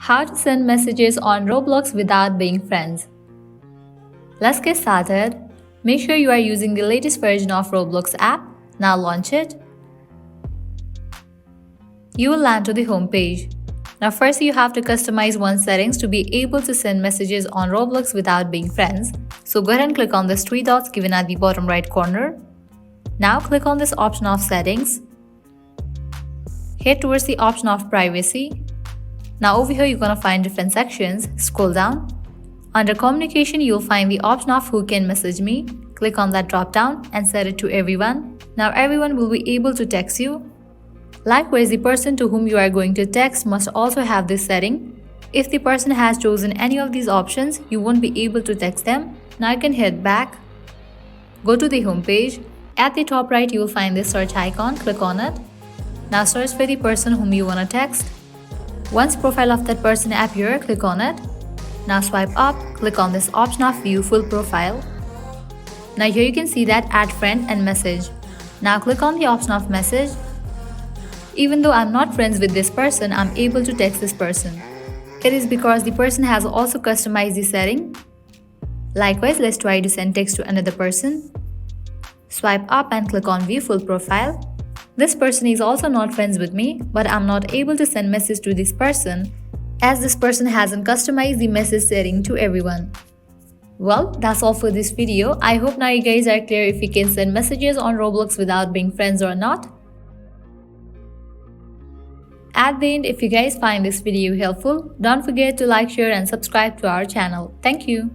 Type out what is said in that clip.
How to send messages on Roblox without being friends. Let's get started. Make sure you are using the latest version of Roblox app. Now launch it. You will land to the home page. Now first you have to customize one settings to be able to send messages on Roblox without being friends. So go ahead and click on these three dots given at the bottom right corner. Now click on this option of settings. Head towards the option of privacy. Now over here you're gonna find different sections. Scroll down. Under communication you'll find the option of who can message me. Click on that drop down and set it to everyone. Now everyone will be able to text you. Likewise, the person to whom you are going to text must also have this setting. If the person has chosen any of these options, you won't be able to text them. Now you can head back. Go to the home page. At the top right you will find this search icon. Click on it. Now search for the person whom you want to text. Once profile of that person appears, click on it. Now swipe up, click on this option of view full profile. Now here you can see that add friend and message. Now click on the option of message. Even though I'm not friends with this person, I'm able to text this person. It is because the person has also customized the setting. Likewise, let's try to send text to another person. Swipe up and click on view full profile. This person is also not friends with me, but I'm not able to send message to this person as this person hasn't customized the message setting to everyone. Well, that's all for this video. I hope now you guys are clear if you can send messages on Roblox without being friends or not. At the end, if you guys find this video helpful, don't forget to like, share and subscribe to our channel. Thank you.